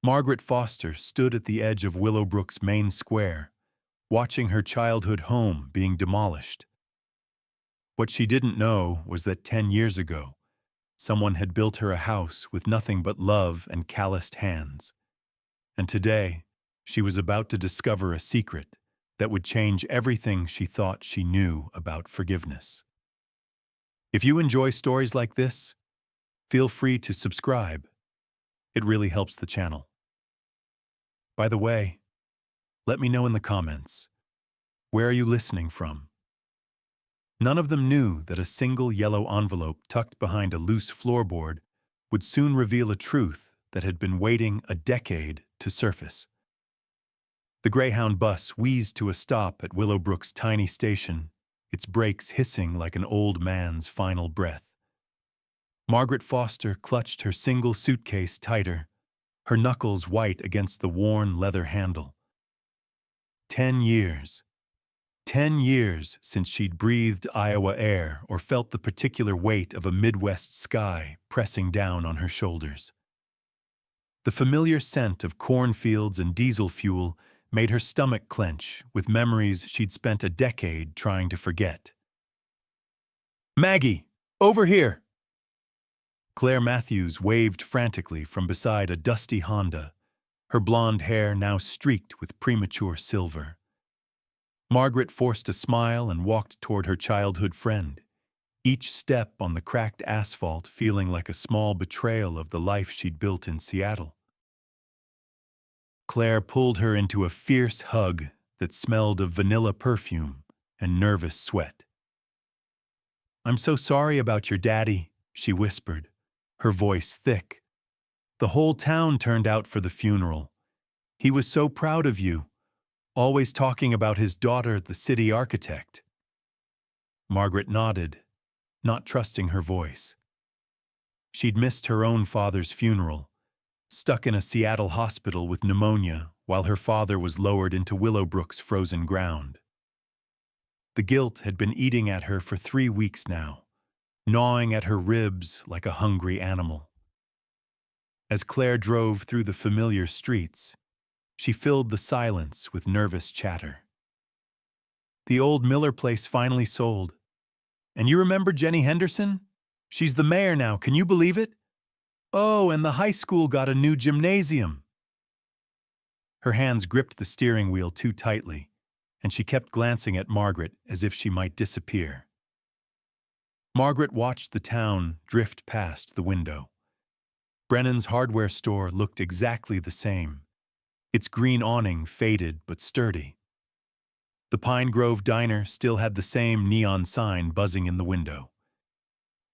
Margaret Foster stood at the edge of Willowbrook's main square, watching her childhood home being demolished. What she didn't know was that 10 years ago, someone had built her a house with nothing but love and calloused hands. And today, she was about to discover a secret that would change everything she thought she knew about forgiveness. If you enjoy stories like this, feel free to subscribe. It really helps the channel. By the way, let me know in the comments, where are you listening from? None of them knew that a single yellow envelope tucked behind a loose floorboard would soon reveal a truth that had been waiting a decade to surface. The Greyhound bus wheezed to a stop at Willowbrook's tiny station, its brakes hissing like an old man's final breath. Margaret Foster clutched her single suitcase tighter, her knuckles white against the worn leather handle. 10 years. 10 years since she'd breathed Iowa air or felt the particular weight of a Midwest sky pressing down on her shoulders. The familiar scent of cornfields and diesel fuel made her stomach clench with memories she'd spent a decade trying to forget. "Maggie, over here!" Claire Matthews waved frantically from beside a dusty Honda, her blonde hair now streaked with premature silver. Margaret forced a smile and walked toward her childhood friend, each step on the cracked asphalt feeling like a small betrayal of the life she'd built in Seattle. Claire pulled her into a fierce hug that smelled of vanilla perfume and nervous sweat. "I'm so sorry about your daddy," she whispered, her voice thick. "The whole town turned out for the funeral. He was so proud of you, always talking about his daughter, the city architect." Margaret nodded, not trusting her voice. She'd missed her own father's funeral, stuck in a Seattle hospital with pneumonia while her father was lowered into Willowbrook's frozen ground. The guilt had been eating at her for 3 weeks now, gnawing at her ribs like a hungry animal. As Claire drove through the familiar streets, she filled the silence with nervous chatter. "The old Miller place finally sold. And you remember Jenny Henderson? She's the mayor now, can you believe it? Oh, and the high school got a new gymnasium." Her hands gripped the steering wheel too tightly, and she kept glancing at Margaret as if she might disappear. Margaret watched the town drift past the window. Brennan's hardware store looked exactly the same, its green awning faded but sturdy. The Pine Grove Diner still had the same neon sign buzzing in the window.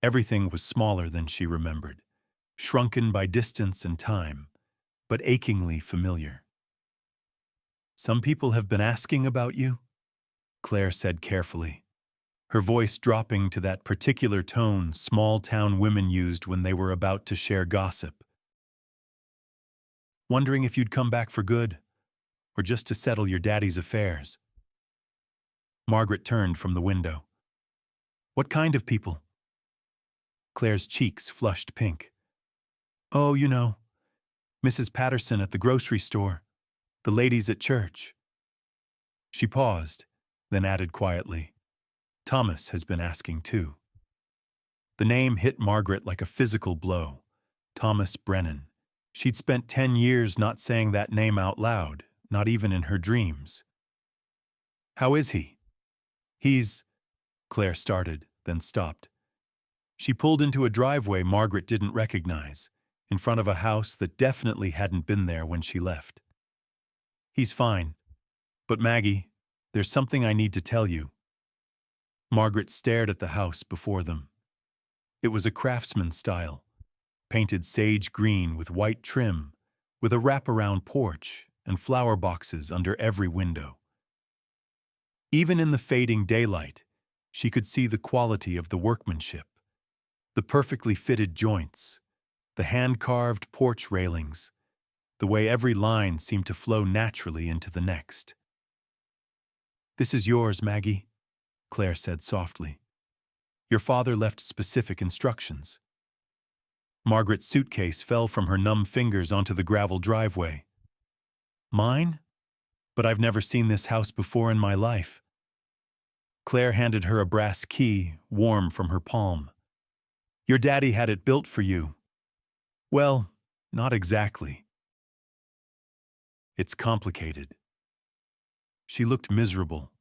Everything was smaller than she remembered, shrunken by distance and time, but achingly familiar. "Some people have been asking about you," Claire said carefully, her voice dropping to that particular tone small-town women used when they were about to share gossip. "Wondering if you'd come back for good, or just to settle your daddy's affairs." Margaret turned from the window. "What kind of people?" Claire's cheeks flushed pink. "Oh, you know, Mrs. Patterson at the grocery store, the ladies at church." She paused, then added quietly, "Thomas has been asking too." The name hit Margaret like a physical blow. Thomas Brennan. She'd spent 10 years not saying that name out loud, not even in her dreams. "How is he?" Claire started, then stopped. She pulled into a driveway Margaret didn't recognize, in front of a house that definitely hadn't been there when she left. "He's fine. But Maggie, there's something I need to tell you." Margaret stared at the house before them. It was a craftsman style, painted sage green with white trim, with a wraparound porch and flower boxes under every window. Even in the fading daylight, she could see the quality of the workmanship, the perfectly fitted joints, the hand-carved porch railings, the way every line seemed to flow naturally into the next. "This is yours, Maggie," Claire said softly. "Your father left specific instructions." Margaret's suitcase fell from her numb fingers onto the gravel driveway. Mine? But I've never seen this house before in my life. Claire handed her a brass key, warm from her palm. Your daddy had it built for you. Well, not exactly. It's complicated. She looked miserable,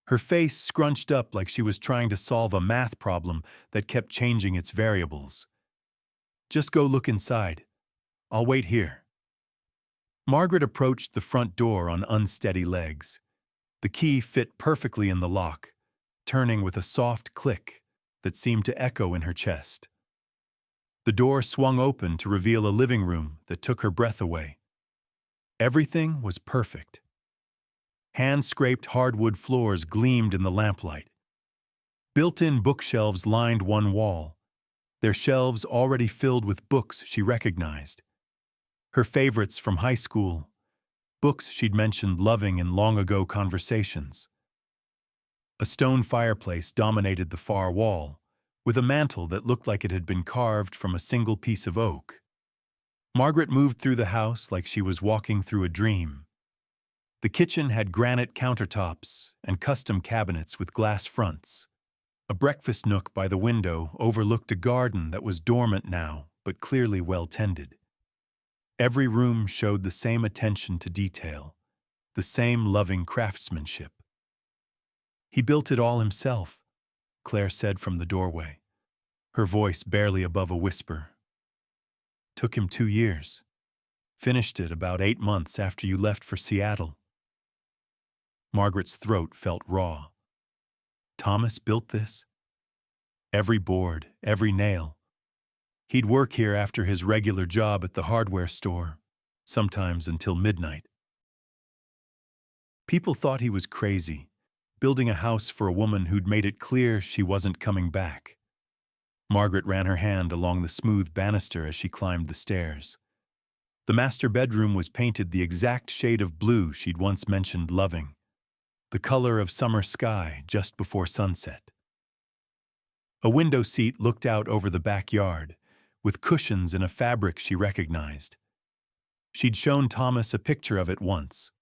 her face scrunched up like she was trying to solve a math problem that kept changing its variables. Just go look inside. I'll wait here. Margaret approached the front door on unsteady legs. The key fit perfectly in the lock, turning with a soft click that seemed to echo in her chest. The door swung open to reveal a living room that took her breath away. Everything was perfect. Hand-scraped hardwood floors gleamed in the lamplight. Built-in bookshelves lined one wall, their shelves already filled with books she recognized. Her favorites from high school, books she'd mentioned loving in long-ago conversations. A stone fireplace dominated the far wall, with a mantel that looked like it had been carved from a single piece of oak. Margaret moved through the house like she was walking through a dream. The kitchen had granite countertops and custom cabinets with glass fronts. A breakfast nook by the window overlooked a garden that was dormant now, but clearly well-tended. Every room showed the same attention to detail, the same loving craftsmanship. He built it all himself, Claire said from the doorway, her voice barely above a whisper. Took him 2 years. Finished it about 8 months after you left for Seattle. Margaret's throat felt raw. Thomas built this? Every board, every nail. He'd work here after his regular job at the hardware store, sometimes until midnight. People thought he was crazy, building a house for a woman who'd made it clear she wasn't coming back. Margaret ran her hand along the smooth banister as she climbed the stairs. The master bedroom was painted the exact shade of blue she'd once mentioned loving, the color of summer sky just before sunset. A window seat looked out over the backyard, with cushions in a fabric she recognized. She'd shown Thomas a picture of it once,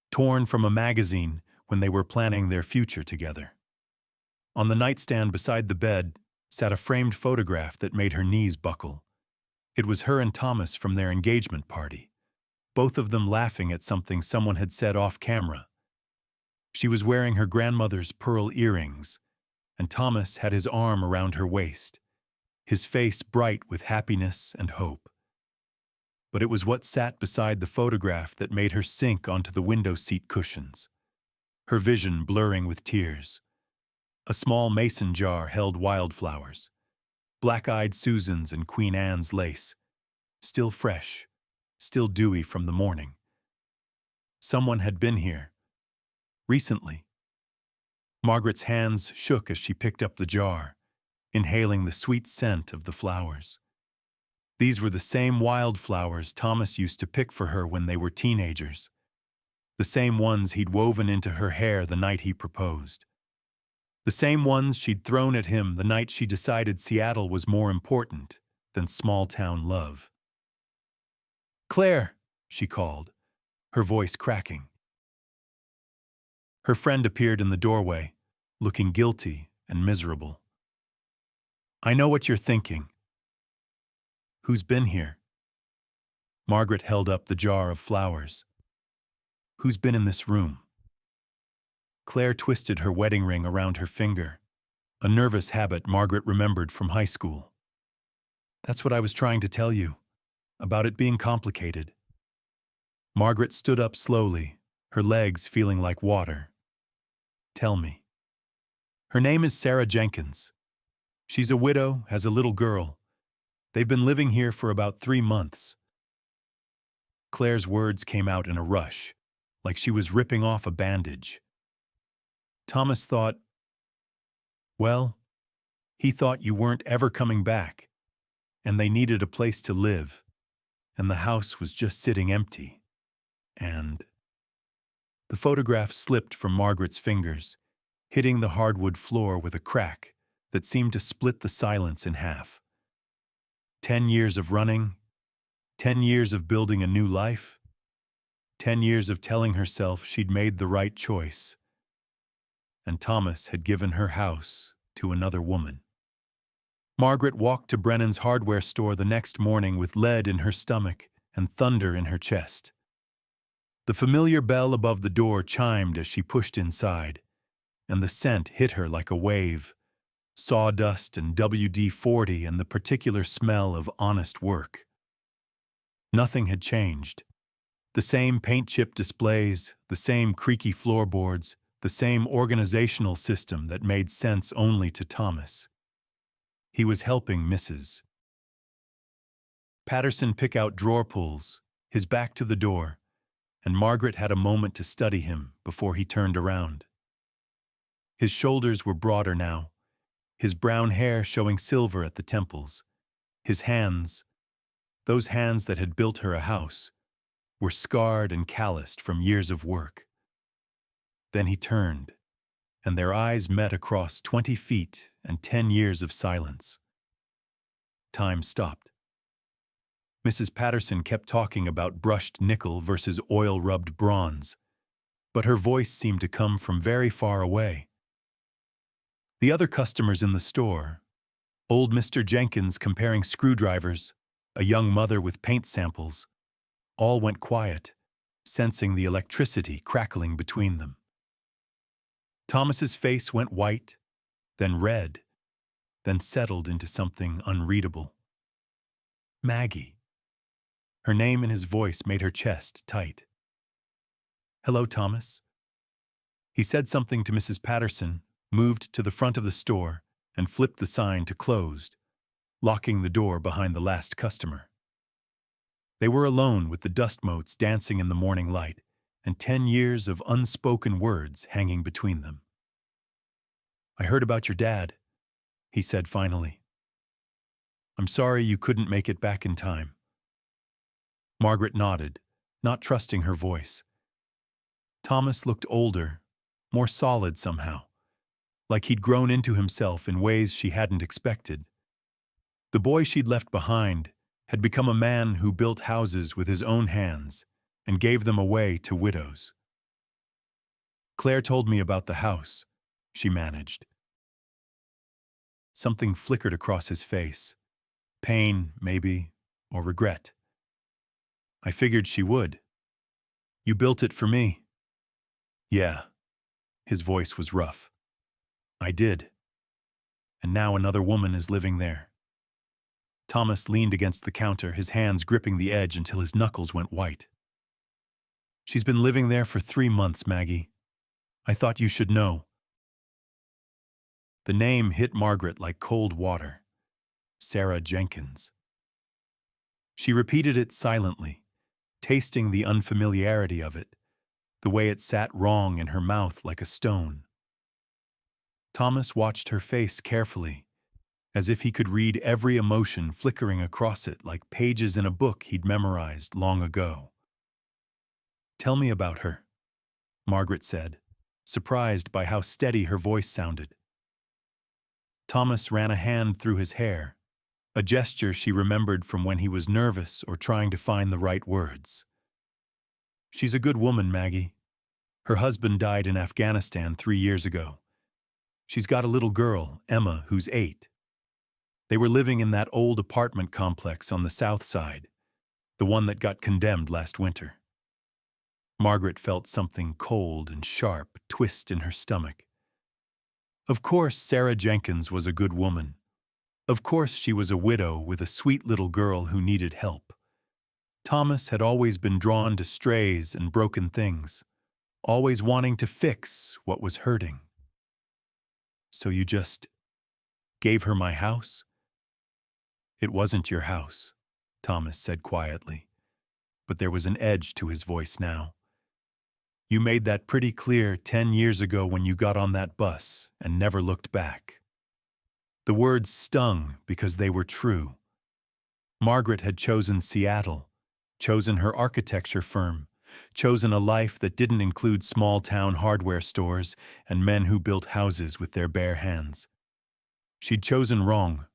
torn from a magazine when they were planning their future together. On the nightstand beside the bed sat a framed photograph that made her knees buckle. It was her and Thomas from their engagement party, both of them laughing at something someone had said off camera. She was wearing her grandmother's pearl earrings, and Thomas had his arm around her waist, his face bright with happiness and hope. But it was what sat beside the photograph that made her sink onto the window seat cushions, her vision blurring with tears. A small mason jar held wildflowers, black-eyed Susans and Queen Anne's lace, still fresh, still dewy from the morning. Someone had been here, recently. Margaret's hands shook as she picked up the jar, inhaling the sweet scent of the flowers. These were the same wildflowers Thomas used to pick for her when they were teenagers, the same ones he'd woven into her hair the night he proposed. The same ones she'd thrown at him the night she decided Seattle was more important than small-town love. "Claire," she called, her voice cracking. Her friend appeared in the doorway, looking guilty and miserable. "I know what you're thinking. Who's been here?" Margaret held up the jar of flowers. "Who's been in this room?" Claire twisted her wedding ring around her finger, a nervous habit Margaret remembered from high school. "That's what I was trying to tell you, about it being complicated." Margaret stood up slowly, her legs feeling like water. "Tell me." "Her name is Sarah Jenkins. She's a widow, has a little girl. They've been living here for about 3 months. Claire's words came out in a rush, like she was ripping off a bandage. Thomas thought, well, he thought you weren't ever coming back, and they needed a place to live, and the house was just sitting empty. And the photograph slipped from Margaret's fingers, hitting the hardwood floor with a crack that seemed to split the silence in half. 10 years of running, 10 years of building a new life, 10 years of telling herself she'd made the right choice. And Thomas had given her house to another woman. Margaret walked to Brennan's hardware store the next morning with lead in her stomach and thunder in her chest. The familiar bell above the door chimed as she pushed inside, and the scent hit her like a wave. Sawdust and WD-40 and the particular smell of honest work. Nothing had changed. The same paint chip displays, the same creaky floorboards, the same organizational system that made sense only to Thomas. He was helping Mrs. Patterson pick out drawer pulls, his back to the door, and Margaret had a moment to study him before he turned around. His shoulders were broader now, his brown hair showing silver at the temples. His hands, those hands that had built her a house, were scarred and calloused from years of work. Then he turned, and their eyes met across 20 feet and 10 years of silence. Time stopped. Mrs. Patterson kept talking about brushed nickel versus oil-rubbed bronze, but her voice seemed to come from very far away. The other customers in the store, old Mr. Jenkins comparing screwdrivers, a young mother with paint samples, all went quiet, sensing the electricity crackling between them. Thomas's face went white, then red, then settled into something unreadable. Maggie. Her name and his voice made her chest tight. "Hello, Thomas." He said something to Mrs. Patterson, moved to the front of the store, and flipped the sign to closed, locking the door behind the last customer. They were alone with the dust motes dancing in the morning light, and 10 years of unspoken words hanging between them. "I heard about your dad," he said finally. "I'm sorry you couldn't make it back in time." Margaret nodded, not trusting her voice. Thomas looked older, more solid somehow, like he'd grown into himself in ways she hadn't expected. The boy she'd left behind had become a man who built houses with his own hands and gave them away to widows. "Claire told me about the house," she managed. Something flickered across his face. Pain, maybe, or regret. "I figured she would. You built it for me." "Yeah." His voice was rough. "I did. And now another woman is living there." Thomas leaned against the counter, his hands gripping the edge until his knuckles went white. "She's been living there for 3 months, Maggie. I thought you should know." The name hit Margaret like cold water. Sarah Jenkins. She repeated it silently, tasting the unfamiliarity of it, the way it sat wrong in her mouth like a stone. Thomas watched her face carefully, as if he could read every emotion flickering across it like pages in a book he'd memorized long ago. "Tell me about her," Margaret said, surprised by how steady her voice sounded. Thomas ran a hand through his hair, a gesture she remembered from when he was nervous or trying to find the right words. "She's a good woman, Maggie. Her husband died in Afghanistan 3 years ago. She's got a little girl, Emma, who's 8. They were living in that old apartment complex on the south side, the one that got condemned last winter." Margaret felt something cold and sharp twist in her stomach. Of course Sarah Jenkins was a good woman. Of course she was a widow with a sweet little girl who needed help. Thomas had always been drawn to strays and broken things, always wanting to fix what was hurting. "So you just gave her my house?" "It wasn't your house," Thomas said quietly, but there was an edge to his voice now. "You made that pretty clear 10 years ago when you got on that bus and never looked back." The words stung because they were true. Margaret had chosen Seattle, chosen her architecture firm, chosen a life that didn't include small-town hardware stores and men who built houses with their bare hands. She'd chosen wrong,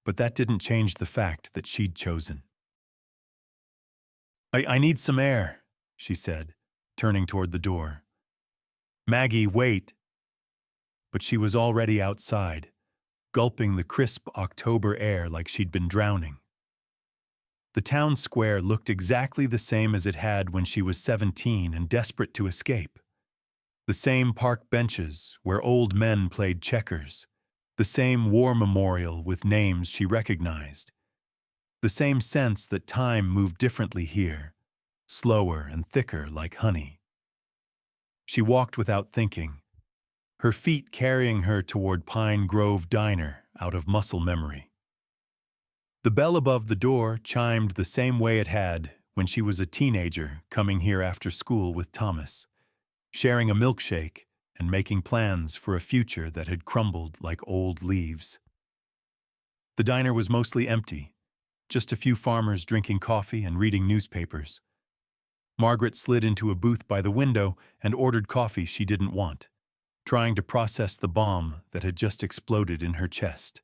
but that didn't change the fact that she'd chosen. I need some air, she said, turning toward the door. Maggie, wait. But she was already outside, gulping the crisp October air like she'd been drowning. The town square looked exactly the same as it had when she was 17 and desperate to escape. The same park benches where old men played checkers, the same war memorial with names she recognized, the same sense that time moved differently here, slower and thicker like honey. She walked without thinking, her feet carrying her toward Pine Grove Diner out of muscle memory. The bell above the door chimed the same way it had when she was a teenager coming here after school with Thomas, sharing a milkshake and making plans for a future that had crumbled like old leaves. The diner was mostly empty, just a few farmers drinking coffee and reading newspapers. Margaret slid into a booth by the window and ordered coffee she didn't want, trying to process the bomb that had just exploded in her chest.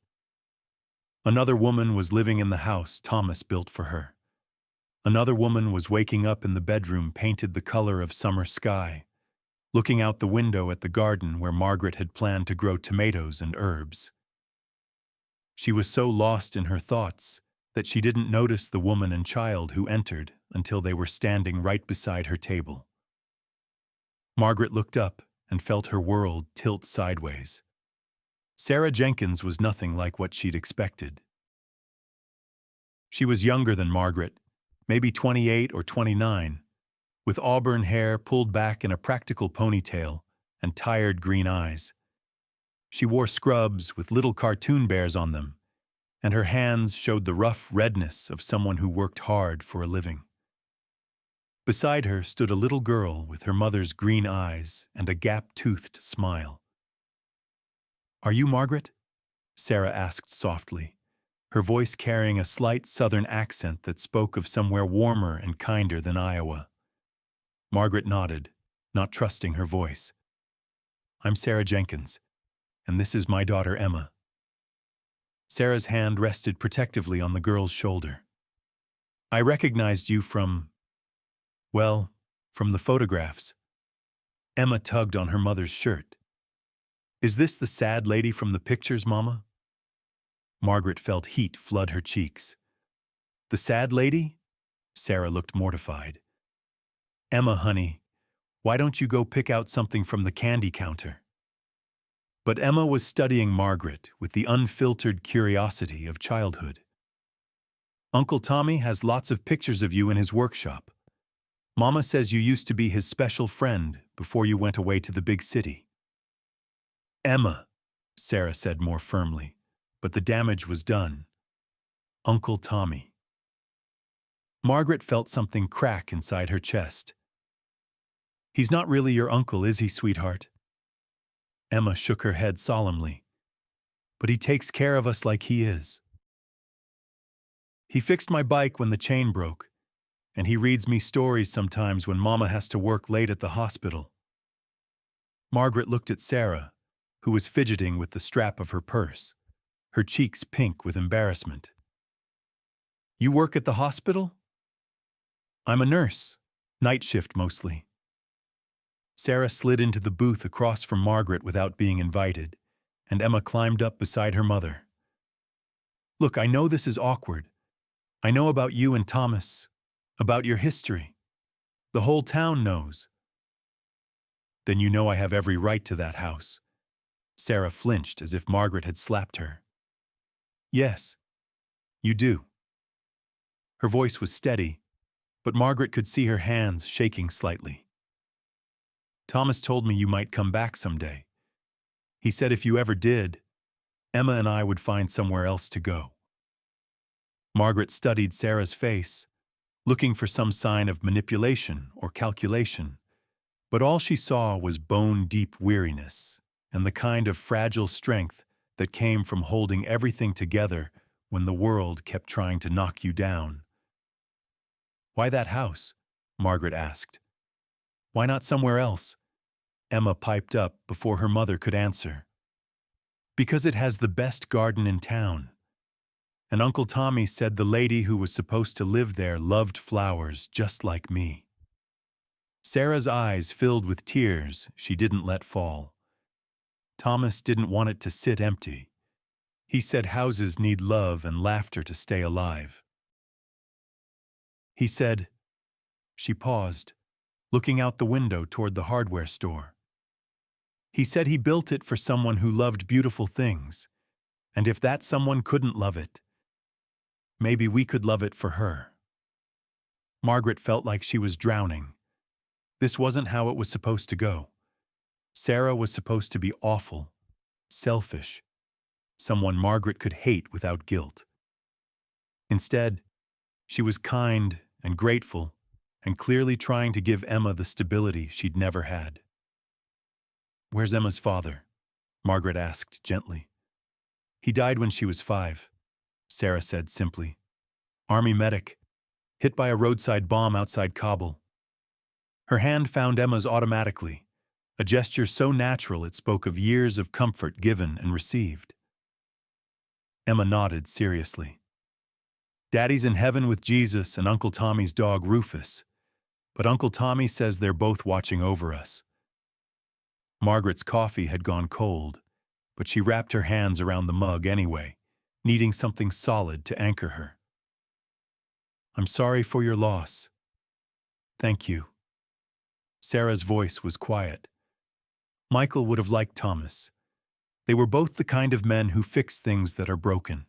Another woman was living in the house Thomas built for her. Another woman was waking up in the bedroom painted the color of summer sky, looking out the window at the garden where Margaret had planned to grow tomatoes and herbs. She was so lost in her thoughts that she didn't notice the woman and child who entered until they were standing right beside her table. Margaret looked up and felt her world tilt sideways. Sarah Jenkins was nothing like what she'd expected. She was younger than Margaret, maybe 28 or 29, with auburn hair pulled back in a practical ponytail and tired green eyes. She wore scrubs with little cartoon bears on them, and her hands showed the rough redness of someone who worked hard for a living. Beside her stood a little girl with her mother's green eyes and a gap-toothed smile. "Are you Margaret?" Sarah asked softly, her voice carrying a slight southern accent that spoke of somewhere warmer and kinder than Iowa. Margaret nodded, not trusting her voice. "I'm Sarah Jenkins, and this is my daughter Emma." Sarah's hand rested protectively on the girl's shoulder. "I recognized you from the photographs." Emma tugged on her mother's shirt. "Is this the sad lady from the pictures, Mama?" Margaret felt heat flood her cheeks. "The sad lady?" Sarah looked mortified. "Emma, honey, why don't you go pick out something from the candy counter?" But Emma was studying Margaret with the unfiltered curiosity of childhood. "Uncle Tommy has lots of pictures of you in his workshop. Mama says you used to be his special friend before you went away to the big city." "Emma," Sarah said more firmly, but the damage was done. "Uncle Tommy." Margaret felt something crack inside her chest. "He's not really your uncle, is he, sweetheart?" Emma shook her head solemnly. "But he takes care of us like he is. He fixed my bike when the chain broke, and he reads me stories sometimes when Mama has to work late at the hospital." Margaret looked at Sarah, who was fidgeting with the strap of her purse, her cheeks pink with embarrassment. "You work at the hospital?" "I'm a nurse, night shift mostly." Sarah slid into the booth across from Margaret without being invited, and Emma climbed up beside her mother. "Look, I know this is awkward. I know about you and Thomas, about your history. The whole town knows." "Then you know I have every right to that house." Sarah flinched as if Margaret had slapped her. "Yes, you do." Her voice was steady, but Margaret could see her hands shaking slightly. "Thomas told me you might come back someday. He said if you ever did, Emma and I would find somewhere else to go." Margaret studied Sarah's face, looking for some sign of manipulation or calculation, but all she saw was bone-deep weariness and the kind of fragile strength that came from holding everything together when the world kept trying to knock you down. "Why that house?" Margaret asked. "Why not somewhere else?" Emma piped up before her mother could answer. "Because it has the best garden in town. And Uncle Tommy said the lady who was supposed to live there loved flowers just like me. Sarah's eyes filled with tears she didn't let fall. Thomas didn't want it to sit empty. He said houses need love and laughter to stay alive. He said, she paused, looking out the window toward the hardware store. He said he built it for someone who loved beautiful things, and if that someone couldn't love it, maybe we could love it for her. Margaret felt like she was drowning. This wasn't how it was supposed to go. Sarah was supposed to be awful, selfish, someone Margaret could hate without guilt. Instead, she was kind and grateful and clearly trying to give Emma the stability she'd never had. "Where's Emma's father?" Margaret asked gently. "He died when she was 5, Sarah said simply. "Army medic, hit by a roadside bomb outside Kabul." Her hand found Emma's automatically, a gesture so natural it spoke of years of comfort given and received. Emma nodded seriously. "Daddy's in heaven with Jesus and Uncle Tommy's dog Rufus, but Uncle Tommy says they're both watching over us." Margaret's coffee had gone cold, but she wrapped her hands around the mug anyway, needing something solid to anchor her. "I'm sorry for your loss." "Thank you." Sarah's voice was quiet. Michael would have liked Thomas. They were both the kind of men who fix things that are broken.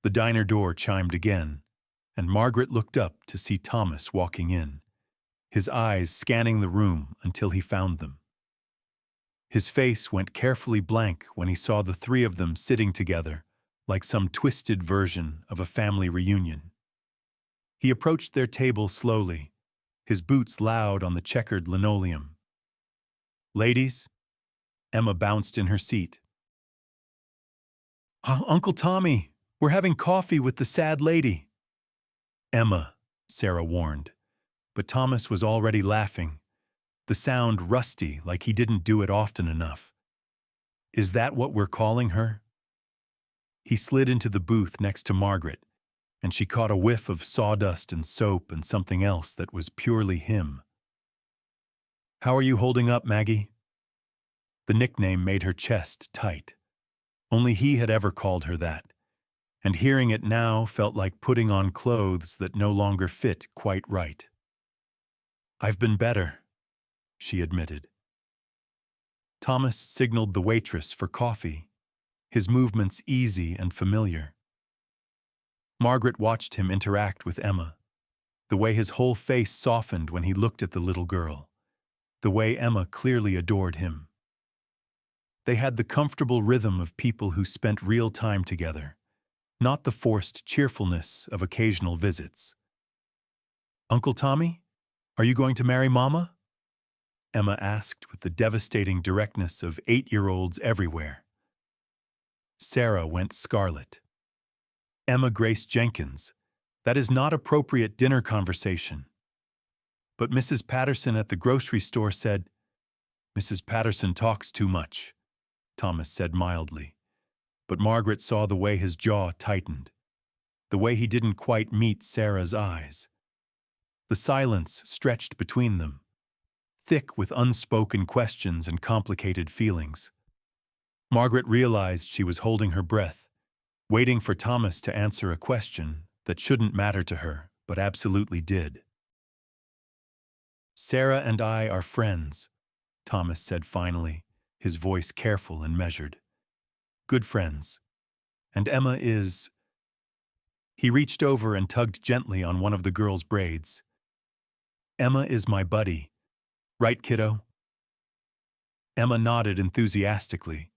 The diner door chimed again, and Margaret looked up to see Thomas walking in, his eyes scanning the room until he found them. His face went carefully blank when he saw the three of them sitting together, like some twisted version of a family reunion. He approached their table slowly, his boots loud on the checkered linoleum. "Ladies?" Emma bounced in her seat. "Uncle Tommy, we're having coffee with the sad lady." "Emma," Sarah warned, but Thomas was already laughing, the sound rusty like he didn't do it often enough. "Is that what we're calling her?" He slid into the booth next to Margaret, and she caught a whiff of sawdust and soap and something else that was purely him. "How are you holding up, Maggie?" The nickname made her chest tight. Only he had ever called her that, and hearing it now felt like putting on clothes that no longer fit quite right. "I've been better," she admitted. Thomas signaled the waitress for coffee, his movements easy and familiar. Margaret watched him interact with Emma, the way his whole face softened when he looked at the little girl, the way Emma clearly adored him. They had the comfortable rhythm of people who spent real time together, not the forced cheerfulness of occasional visits. "Uncle Tommy, are you going to marry Mama?" Emma asked with the devastating directness of 8-year-olds everywhere. Sarah went scarlet. "Emma Grace Jenkins, that is not appropriate dinner conversation." But Mrs. Patterson at the grocery store said, "Mrs. Patterson talks too much," Thomas said mildly. But Margaret saw the way his jaw tightened, the way he didn't quite meet Sarah's eyes. The silence stretched between them, thick with unspoken questions and complicated feelings. Margaret realized she was holding her breath, waiting for Thomas to answer a question that shouldn't matter to her, but absolutely did. "Sarah and I are friends," Thomas said finally, his voice careful and measured. "Good friends. And Emma is—" He reached over and tugged gently on one of the girl's braids. "Emma is my buddy. Right, kiddo?" Emma nodded enthusiastically,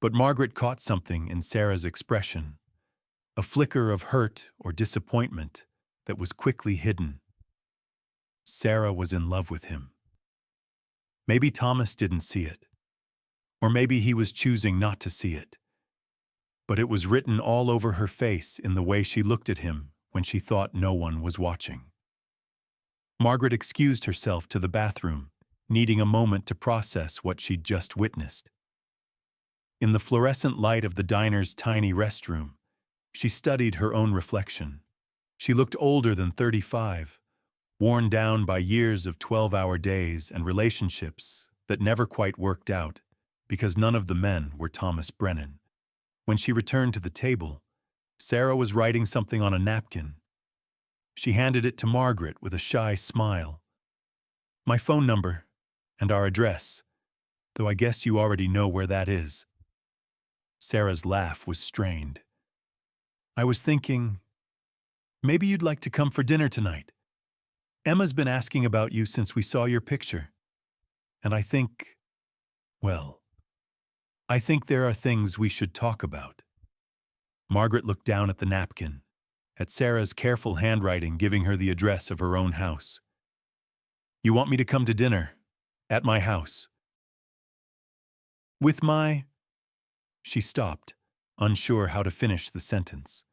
but Margaret caught something in Sarah's expression, a flicker of hurt or disappointment that was quickly hidden. Sarah was in love with him. Maybe Thomas didn't see it, or maybe he was choosing not to see it. But it was written all over her face in the way she looked at him when she thought no one was watching. Margaret excused herself to the bathroom, needing a moment to process what she'd just witnessed. In the fluorescent light of the diner's tiny restroom, She studied her own reflection. She looked older than 35, worn down by years of 12-hour days and relationships that never quite worked out because none of the men were Thomas Brennan. When she returned to the table, Sarah was writing something on a napkin. She handed it to Margaret with a shy smile. "My phone number and our address, though I guess you already know where that is." Sarah's laugh was strained. "I was thinking, maybe you'd like to come for dinner tonight. Emma's been asking about you since we saw your picture. And I think, well, I think there are things we should talk about." Margaret looked down at the napkin, at Sarah's careful handwriting giving her the address of her own house. "You want me to come to dinner? At my house?" "With my—" She stopped, unsure how to finish the sentence.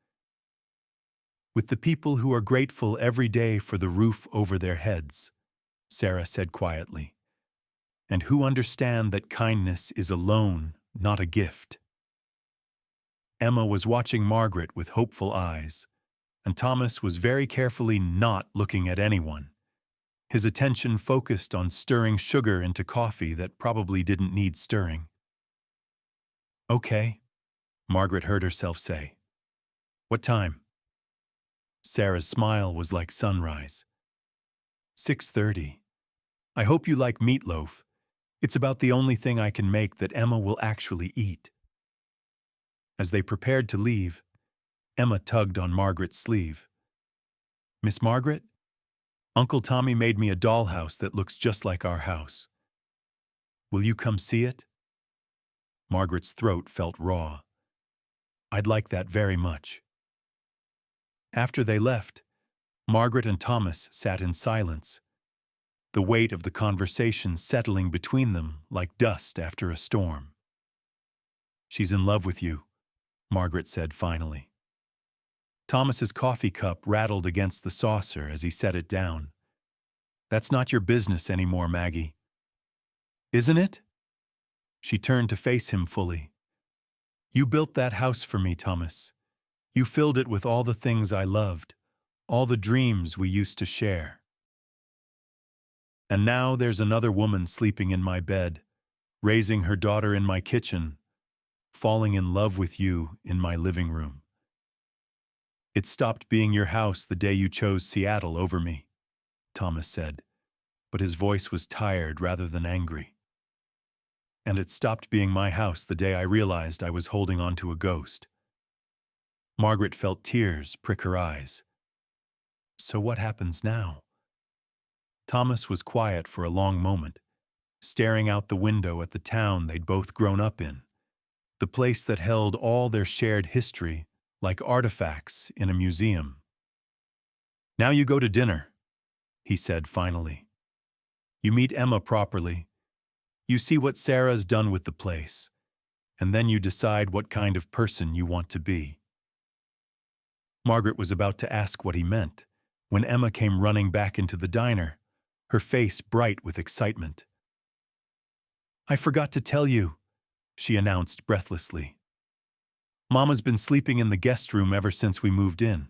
"With the people who are grateful every day for the roof over their heads," Sarah said quietly, "and who understand that kindness is a loan, not a gift." Emma was watching Margaret with hopeful eyes, and Thomas was very carefully not looking at anyone, his attention focused on stirring sugar into coffee that probably didn't need stirring. "Okay," Margaret heard herself say. "What time?" Sarah's smile was like sunrise. 6:30. I hope you like meatloaf. It's about the only thing I can make that Emma will actually eat." As they prepared to leave, Emma tugged on Margaret's sleeve. "Miss Margaret, Uncle Tommy made me a dollhouse that looks just like our house. Will you come see it?" Margaret's throat felt raw. "I'd like that very much." After they left, Margaret and Thomas sat in silence, the weight of the conversation settling between them like dust after a storm. "She's in love with you," Margaret said finally. Thomas's coffee cup rattled against the saucer as he set it down. "That's not your business anymore, Maggie." "Isn't it?" She turned to face him fully. "You built that house for me, Thomas. You filled it with all the things I loved, all the dreams we used to share. And now there's another woman sleeping in my bed, raising her daughter in my kitchen, falling in love with you in my living room. It stopped being your house the day you chose Seattle over me," Thomas said, but his voice was tired rather than angry. "And it stopped being my house the day I realized I was holding on to a ghost." Margaret felt tears prick her eyes. "So what happens now?" Thomas was quiet for a long moment, staring out the window at the town they'd both grown up in, the place that held all their shared history like artifacts in a museum. "Now you go to dinner," he said finally. "You meet Emma properly. You see what Sarah's done with the place, and then you decide what kind of person you want to be." Margaret was about to ask what he meant when Emma came running back into the diner, her face bright with excitement. "I forgot to tell you," she announced breathlessly. "Mama's been sleeping in the guest room ever since we moved in.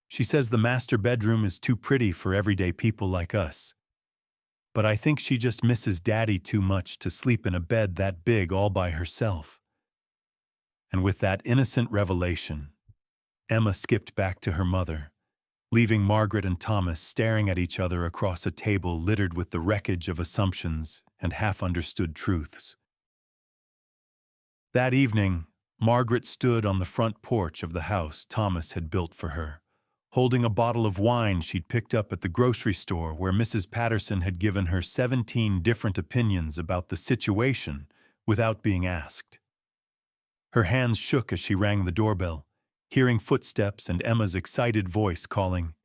She says the master bedroom is too pretty for everyday people like us. But I think she just misses Daddy too much to sleep in a bed that big all by herself." And with that innocent revelation, Emma skipped back to her mother, leaving Margaret and Thomas staring at each other across a table littered with the wreckage of assumptions and half-understood truths. That evening, Margaret stood on the front porch of the house Thomas had built for her, holding a bottle of wine she'd picked up at the grocery store where Mrs. Patterson had given her 17 different opinions about the situation without being asked. Her hands shook as she rang the doorbell, hearing footsteps and Emma's excited voice calling,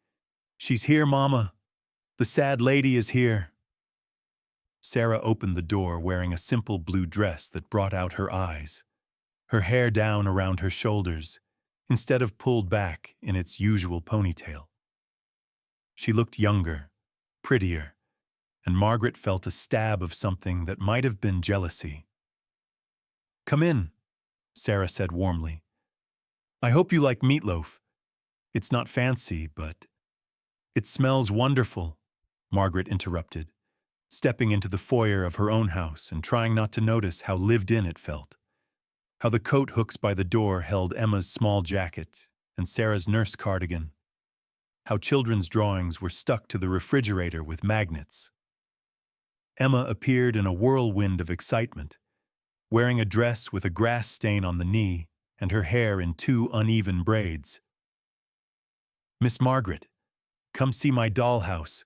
"She's here, Mama. The sad lady is here." Sarah opened the door wearing a simple blue dress that brought out her eyes, her hair down around her shoulders, instead of pulled back in its usual ponytail. She looked younger, prettier, and Margaret felt a stab of something that might have been jealousy. "Come in," Sarah said warmly. I hope you like meatloaf. It's not fancy, but it smells wonderful, Margaret interrupted, stepping into the foyer of her own house and trying not to notice how lived in it felt. How the coat hooks by the door held Emma's small jacket and Sarah's nurse cardigan. How children's drawings were stuck to the refrigerator with magnets. Emma appeared in a whirlwind of excitement, wearing a dress with a grass stain on the knee and her hair in 2 uneven braids. Miss Margaret, come see my dollhouse.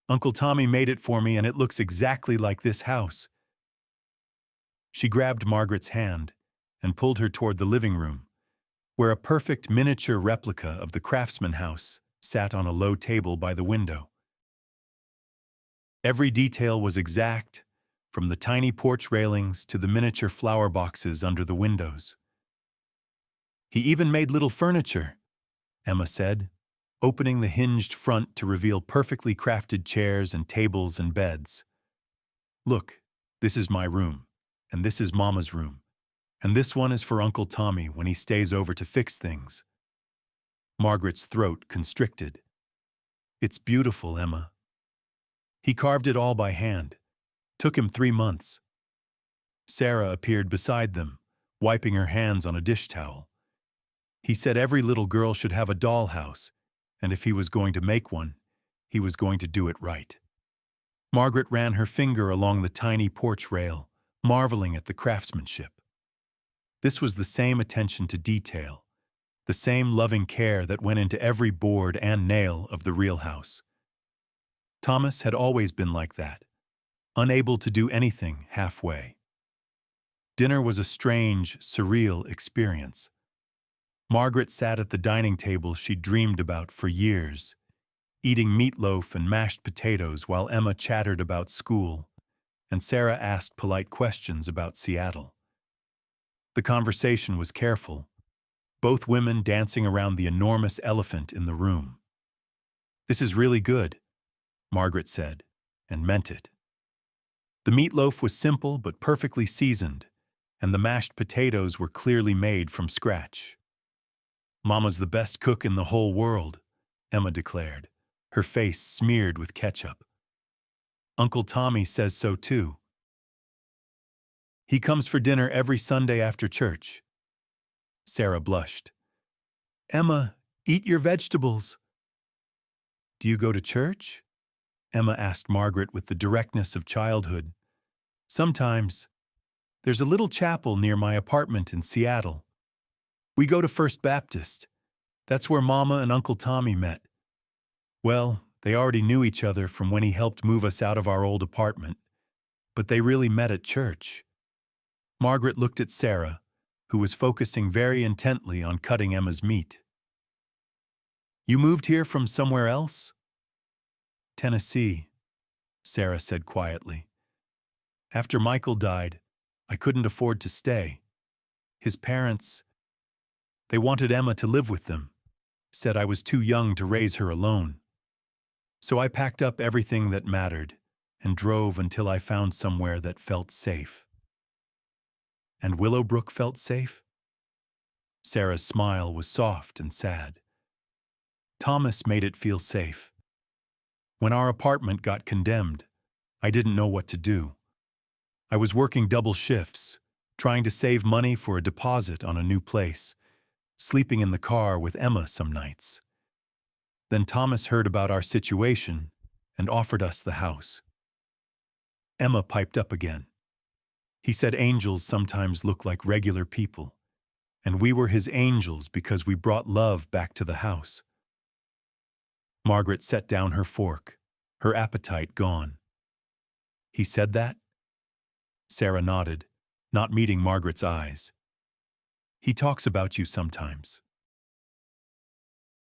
Uncle Tommy made it for me and it looks exactly like this house. She grabbed Margaret's hand and pulled her toward the living room, where a perfect miniature replica of the craftsman house sat on a low table by the window. Every detail was exact, from the tiny porch railings to the miniature flower boxes under the windows. He even made little furniture, Emma said, opening the hinged front to reveal perfectly crafted chairs and tables and beds. Look, this is my room, and this is Mama's room, and this one is for Uncle Tommy when he stays over to fix things. Margaret's throat constricted. It's beautiful, Emma. He carved it all by hand. Took him 3 months. Sarah appeared beside them, wiping her hands on a dish towel. He said every little girl should have a dollhouse, and if he was going to make one, he was going to do it right. Margaret ran her finger along the tiny porch rail, marveling at the craftsmanship. This was the same attention to detail, the same loving care that went into every board and nail of the real house. Thomas had always been like that, unable to do anything halfway. Dinner was a strange, surreal experience. Margaret sat at the dining table she dreamed about for years, eating meatloaf and mashed potatoes while Emma chattered about school, and Sarah asked polite questions about Seattle. The conversation was careful, both women dancing around the enormous elephant in the room. "This is really good," Margaret said, and meant it. The meatloaf was simple but perfectly seasoned, and the mashed potatoes were clearly made from scratch. "Mama's the best cook in the whole world," Emma declared, her face smeared with ketchup. "Uncle Tommy says so too. He comes for dinner every Sunday after church." Sarah blushed. "Emma, eat your vegetables." "Do you go to church?" Emma asked Margaret with the directness of childhood. "Sometimes. There's a little chapel near my apartment in Seattle. We go to First Baptist. That's where Mama and Uncle Tommy met. Well, they already knew each other from when he helped move us out of our old apartment, but they really met at church." Margaret looked at Sarah, who was focusing very intently on cutting Emma's meat. "You moved here from somewhere else?" "Tennessee," Sarah said quietly. "After Michael died, I couldn't afford to stay. His parents, they wanted Emma to live with them, said I was too young to raise her alone. So I packed up everything that mattered and drove until I found somewhere that felt safe." "And Willowbrook felt safe?" Sarah's smile was soft and sad. "Thomas made it feel safe. When our apartment got condemned, I didn't know what to do. I was working double shifts, trying to save money for a deposit on a new place, sleeping in the car with Emma some nights. Then Thomas heard about our situation and offered us the house." Emma piped up again. "He said angels sometimes look like regular people, and we were his angels because we brought love back to the house." Margaret set down her fork, her appetite gone. "He said that?" Sarah nodded, not meeting Margaret's eyes. "He talks about you sometimes.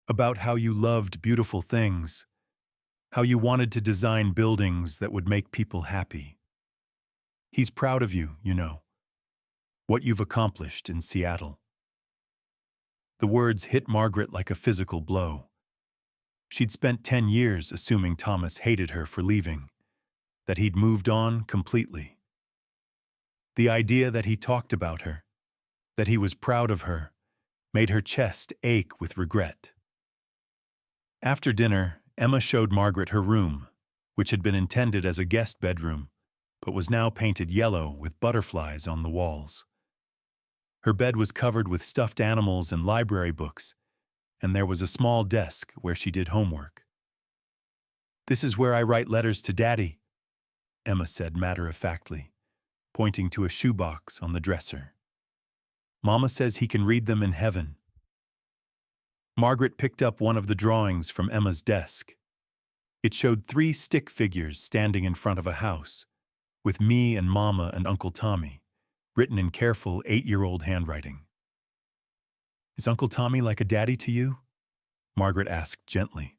About how you loved beautiful things, how you wanted to design buildings that would make people happy. He's proud of you, you know, what you've accomplished in Seattle." The words hit Margaret like a physical blow. She'd spent 10 years assuming Thomas hated her for leaving, that he'd moved on completely. The idea that he talked about her, that he was proud of her, made her chest ache with regret. After dinner, Emma showed Margaret her room, which had been intended as a guest bedroom, but was now painted yellow with butterflies on the walls. Her bed was covered with stuffed animals and library books, and there was a small desk where she did homework. "This is where I write letters to Daddy," Emma said matter-of-factly, pointing to a shoebox on the dresser. "Mama says he can read them in heaven." Margaret picked up one of the drawings from Emma's desk. It showed 3 stick figures standing in front of a house, with me and Mama and Uncle Tommy, written in careful 8-year-old handwriting. "Is Uncle Tommy like a daddy to you?" Margaret asked gently.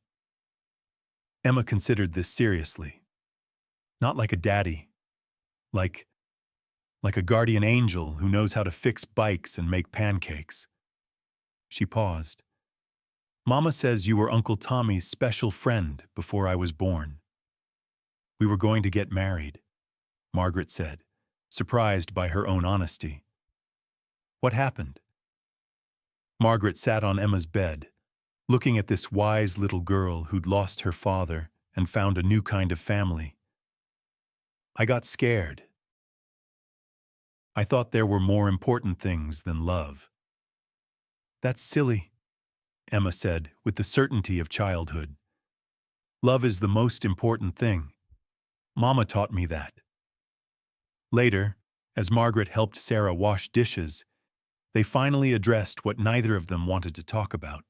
Emma considered this seriously. "Not like a daddy. Like a guardian angel who knows how to fix bikes and make pancakes." She paused. "Mama says you were Uncle Tommy's special friend before I was born." "We were going to get married," Margaret said, surprised by her own honesty. "What happened?" Margaret sat on Emma's bed, looking at this wise little girl who'd lost her father and found a new kind of family. "I got scared. I thought there were more important things than love." "That's silly," Emma said with the certainty of childhood. "Love is the most important thing. Mama taught me that." Later, as Margaret helped Sarah wash dishes, they finally addressed what neither of them wanted to talk about.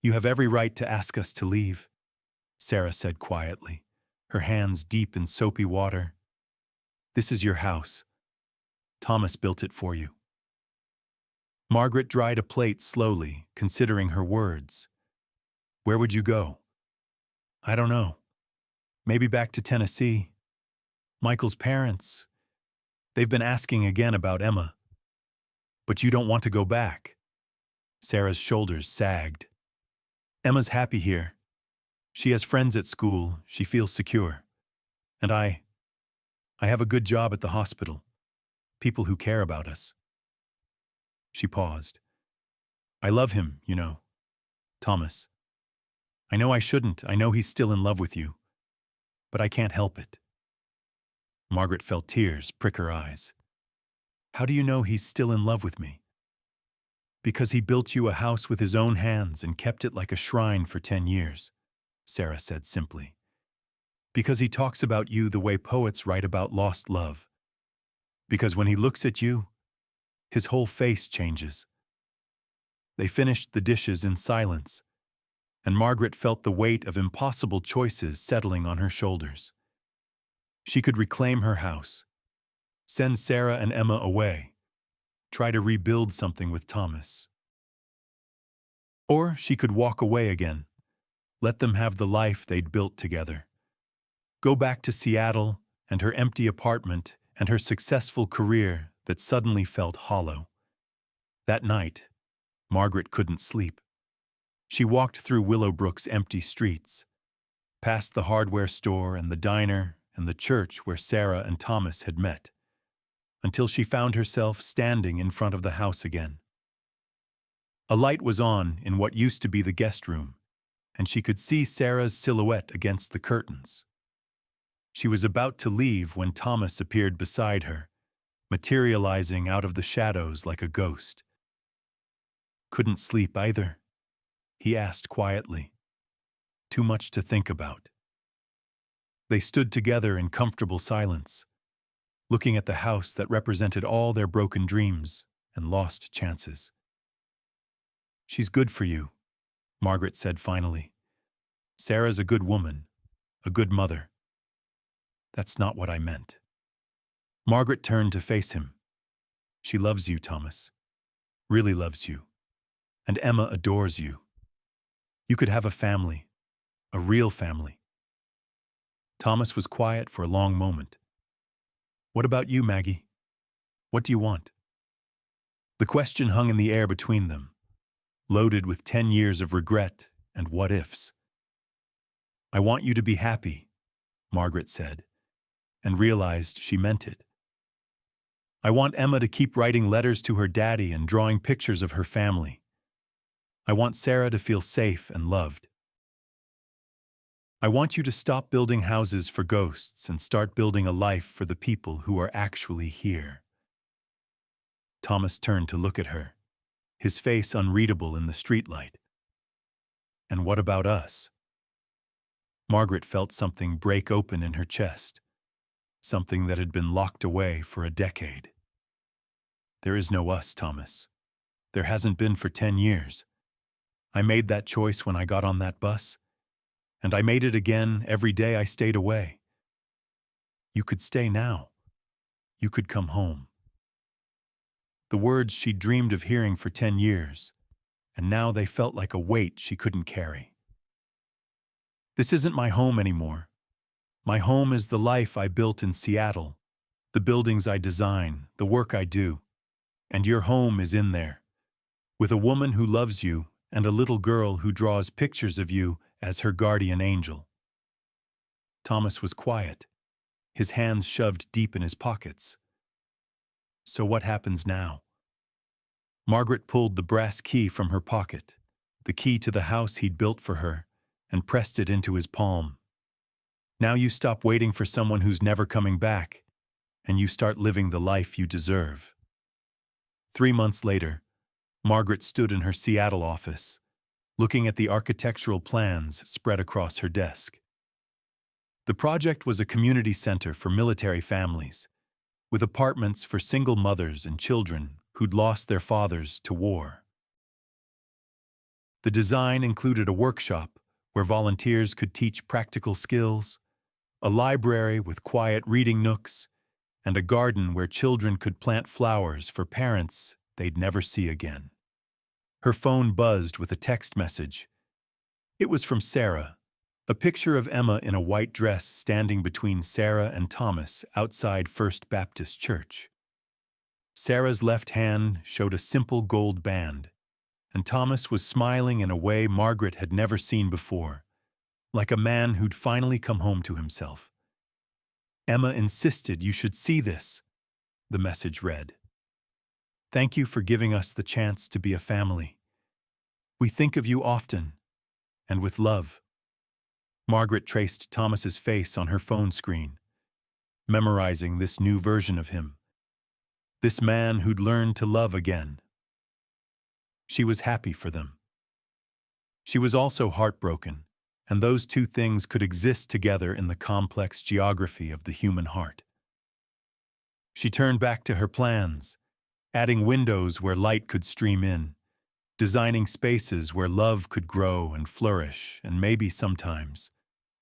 "You have every right to ask us to leave," Sarah said quietly, her hands deep in soapy water. "This is your house. Thomas built it for you." Margaret dried a plate slowly, considering her words. "Where would you go?" "I don't know. Maybe back to Tennessee. Michael's parents. They've been asking again about Emma." "But you don't want to go back." Sarah's shoulders sagged. "Emma's happy here. She has friends at school. She feels secure. And I have a good job at the hospital. People who care about us." She paused. "I love him, you know. Thomas. I know I shouldn't. I know he's still in love with you. But I can't help it." Margaret felt tears prick her eyes. "How do you know he's still in love with me?" "Because he built you a house with his own hands and kept it like a shrine for 10 years, Sarah said simply. "Because he talks about you the way poets write about lost love. Because when he looks at you, his whole face changes." They finished the dishes in silence, and Margaret felt the weight of impossible choices settling on her shoulders. She could reclaim her house, send Sarah and Emma away, try to rebuild something with Thomas. Or she could walk away again, let them have the life they'd built together. Go back to Seattle and her empty apartment and her successful career that suddenly felt hollow. That night, Margaret couldn't sleep. She walked through Willowbrook's empty streets, past the hardware store and the diner and the church where Sarah and Thomas had met, until she found herself standing in front of the house again. A light was on in what used to be the guest room, and she could see Sarah's silhouette against the curtains. She was about to leave when Thomas appeared beside her, materializing out of the shadows like a ghost. "Couldn't sleep either?" he asked quietly. "Too much to think about." They stood together in comfortable silence, looking at the house that represented all their broken dreams and lost chances. "She's good for you," Margaret said finally. "Sarah's a good woman, a good mother." "That's not what I meant." Margaret turned to face him. "She loves you, Thomas. Really loves you. And Emma adores you. You could have a family, a real family." Thomas was quiet for a long moment. "What about you, Maggie? What do you want?" The question hung in the air between them, loaded with 10 years of regret and what-ifs. "I want you to be happy," Margaret said, and realized she meant it. I want Emma to keep writing letters to her daddy and drawing pictures of her family. I want Sarah to feel safe and loved. I want you to stop building houses for ghosts and start building a life for the people who are actually here." Thomas turned to look at her, his face unreadable in the streetlight. "And what about us?" Margaret felt something break open in her chest, something that had been locked away for a decade. "There is no us, Thomas. There hasn't been for 10 years. I made that choice when I got on that bus, and I made it again every day I stayed away. You could stay now. You could come home." The words she'd dreamed of hearing for 10 years, and now they felt like a weight she couldn't carry. "This isn't my home anymore. My home is the life I built in Seattle, the buildings I design, the work I do. And your home is in there, with a woman who loves you and a little girl who draws pictures of you as her guardian angel." Thomas was quiet, his hands shoved deep in his pockets. "So what happens now?" Margaret pulled the brass key from her pocket, the key to the house he'd built for her, and pressed it into his palm. "Now you stop waiting for someone who's never coming back, and you start living the life you deserve." 3 months later, Margaret stood in her Seattle office, looking at the architectural plans spread across her desk. The project was a community center for military families, with apartments for single mothers and children who'd lost their fathers to war. The design included a workshop where volunteers could teach practical skills, a library with quiet reading nooks, and a garden where children could plant flowers for parents they'd never see again. Her phone buzzed with a text message. It was from Sarah, a picture of Emma in a white dress standing between Sarah and Thomas outside First Baptist Church. Sarah's left hand showed a simple gold band, and Thomas was smiling in a way Margaret had never seen before, like a man who'd finally come home to himself. "Emma insisted you should see this," the message read. "Thank you for giving us the chance to be a family. We think of you often, and with love." Margaret traced Thomas's face on her phone screen, memorizing this new version of him, this man who'd learned to love again. She was happy for them. She was also heartbroken, and those two things could exist together in the complex geography of the human heart. She turned back to her plans, adding windows where light could stream in, designing spaces where love could grow and flourish and maybe sometimes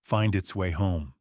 find its way home.